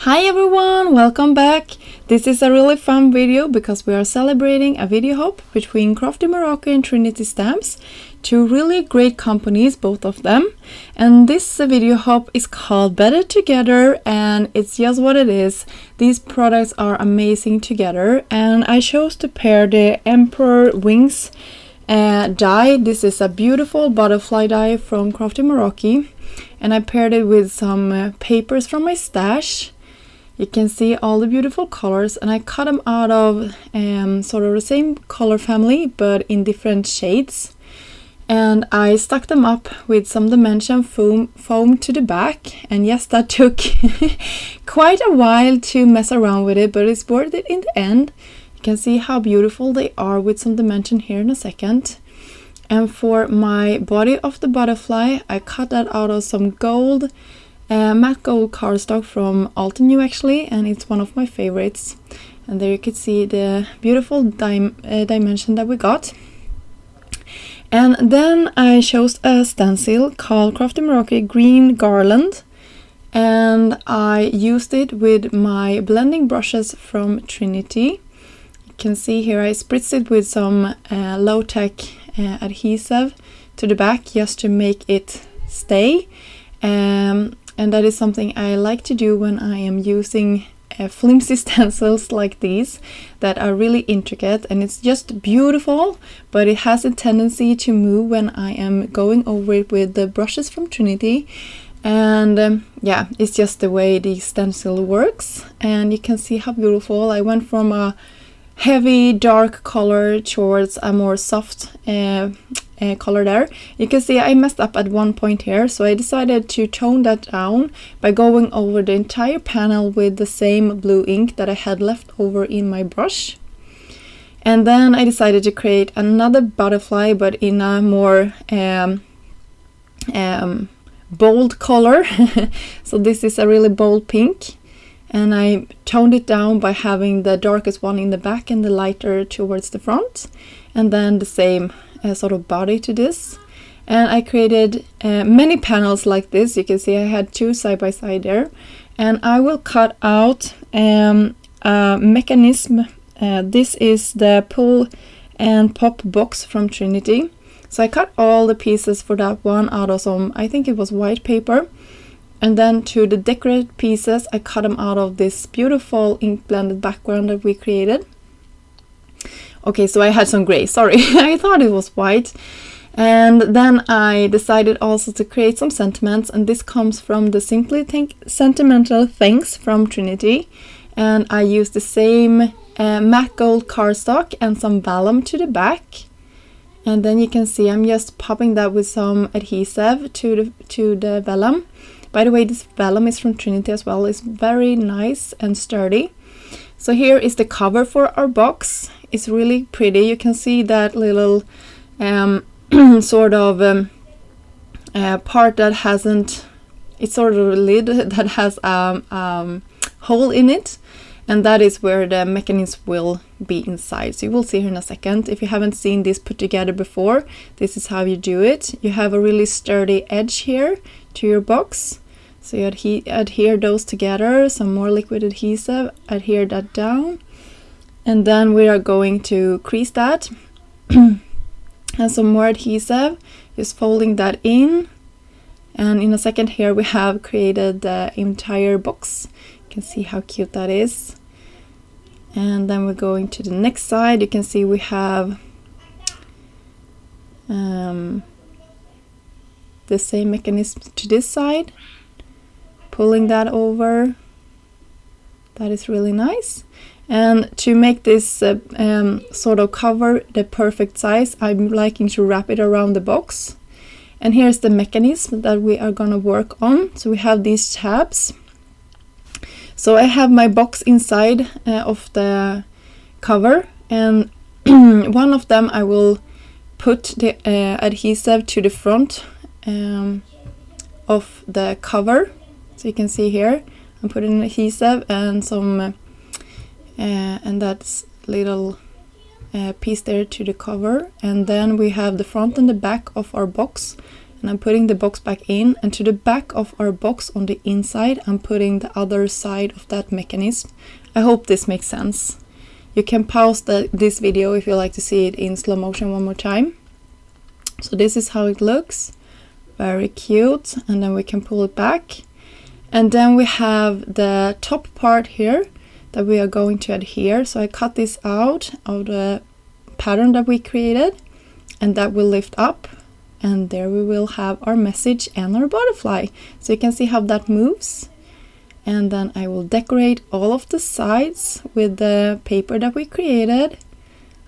Hi everyone, welcome back. This is a really fun video because we are celebrating a video hop between Crafty Meraki and Trinity stamps, two really great companies, both of them. And this video hop is called Better Together, and it's just what it is. These products are amazing together, and I chose to pair the Emperor Wings die. This is a beautiful butterfly die from Crafty Meraki, and I paired it with some papers from my stash. You can see all the beautiful colors, and I cut them out of sort of the same color family but in different shades, and I stuck them up with some dimension foam to the back. And yes, that took quite a while to mess around with it, but it's worth it in the end. You can see how beautiful they are with some dimension here in a second. And for my body of the butterfly, I cut that out of some gold matte gold cardstock from Altenew actually, and it's one of my favorites. And there you can see the beautiful dimension that we got. And then I chose a stencil called Crafty Meraki Green Garland, and I used it with my blending brushes from Trinity. You can see here I spritzed it with some low-tech adhesive to the back just to make it stay. And that is something I like to do when I am using flimsy stencils like these that are really intricate, and it's just beautiful, but it has a tendency to move when I am going over it with the brushes from Trinity. And yeah, it's just the way the stencil works. And you can see how beautiful. I went from a heavy dark color towards a more soft color there. You can see I messed up at one point here, so I decided to tone that down by going over the entire panel with the same blue ink that I had left over in my brush. And then I decided to create another butterfly, but in a more bold color. So this is a really bold pink, and I toned it down by having the darkest one in the back and the lighter towards the front, and then the same sort of body to this. And I created many panels like this. You can see I had two side by side there, and I will cut out a mechanism. This is the pull and pop box from Trinity. So I cut all the pieces for that one out of some, I think it was white paper. And then to the decorated pieces, I cut them out of this beautiful ink blended background that we created. Okay, so I had some gray, sorry, I thought it was white. And then I decided also to create some sentiments, and this comes from the Simply Sentimental Things from Trinity. And I used the same matte gold cardstock and some vellum to the back. And then you can see I'm just popping that with some adhesive to the vellum. By the way, this vellum is from Trinity as well. It's very nice and sturdy. So here is the cover for our box. It's really pretty. You can see that little sort of part that hasn't, it's sort of a lid that has a hole in it, and that is where the mechanism will be inside. So you will see here in a second. If you haven't seen this put together before, this is how you do it. You have a really sturdy edge here to your box. So you adhere those together, some more liquid adhesive, adhere that down, and then we are going to crease that and some more adhesive, just folding that in. And in a second here we have created the entire box. You can see how cute that is. And then we're going to the next side. You can see we have the same mechanism to this side. Pulling that over, that is really nice. And to make this sort of cover the perfect size, I'm liking to wrap it around the box. And here's the mechanism that we are gonna work on. So we have these tabs. So I have my box inside of the cover, and one of them I will put the adhesive to the front of the cover. So you can see here, I'm putting adhesive and some, and that's little piece there to the cover. And then we have the front and the back of our box And I'm putting the box back in, and to the back of our box on the inside I'm putting the other side of that mechanism. I hope this makes sense. You can pause this video if you like to see it in slow motion one more time. So this is how it looks. Very cute. And then we can pull it back. And then we have the top part here that we are going to adhere. So I cut this out of the pattern that we created, and that will lift up. And there we will have our message and our butterfly. So you can see how that moves. And then I will decorate all of the sides with the paper that we created.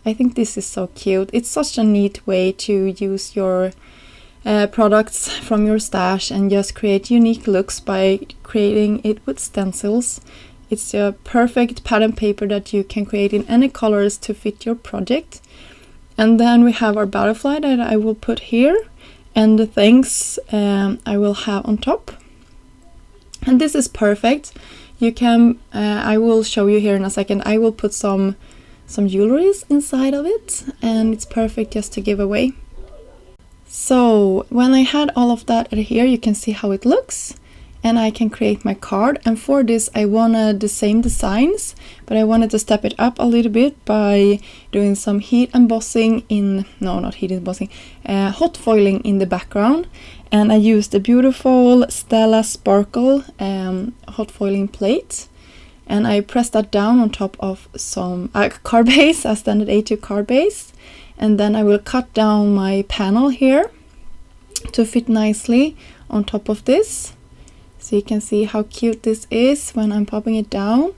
I think this is so cute. It's such a neat way to use your products from your stash and just create unique looks by creating it with stencils. It's a perfect pattern paper that you can create in any colors to fit your project. And then we have our butterfly that I will put here, and the things I will have on top. And this is perfect. You can, I will show you here in a second, I will put some jewelries inside of it, and it's perfect just to give away. So when I had all of that here, you can see how it looks, and I can create my card. And for this I wanted the same designs, but I wanted to step it up a little bit by doing some heat embossing in, no, not heat embossing, hot foiling in the background. And I used a beautiful Stella Sparkle hot foiling plate, and I pressed that down on top of some card base, a standard A2 card base. And then I will cut down my panel here to fit nicely on top of this. So you can see how cute this is when I'm popping it down.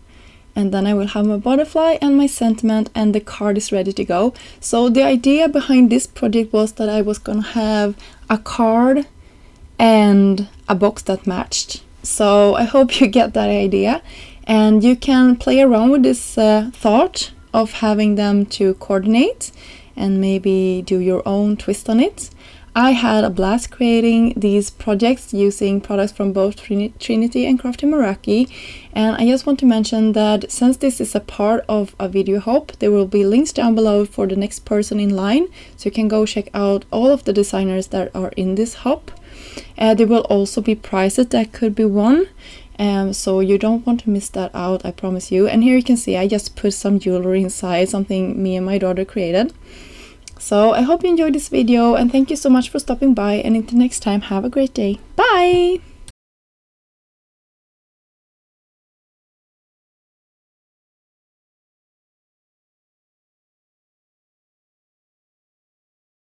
And then I will have my butterfly and my sentiment, and the card is ready to go. So the idea behind this project was that I was gonna have a card and a box that matched. So I hope you get that idea, and you can play around with this thought of having them to coordinate and maybe do your own twist on it. I had a blast creating these projects using products from both Trinity and Crafty Meraki, and I just want to mention that since this is a part of a video hop, there will be links down below for the next person in line, so you can go check out all of the designers that are in this hop. There will also be prizes that could be won, so you don't want to miss that out, I promise you. And here you can see I just put some jewelry inside, something me and my daughter created. So I hope you enjoyed this video, and thank you so much for stopping by, and until next time, have a great day. Bye!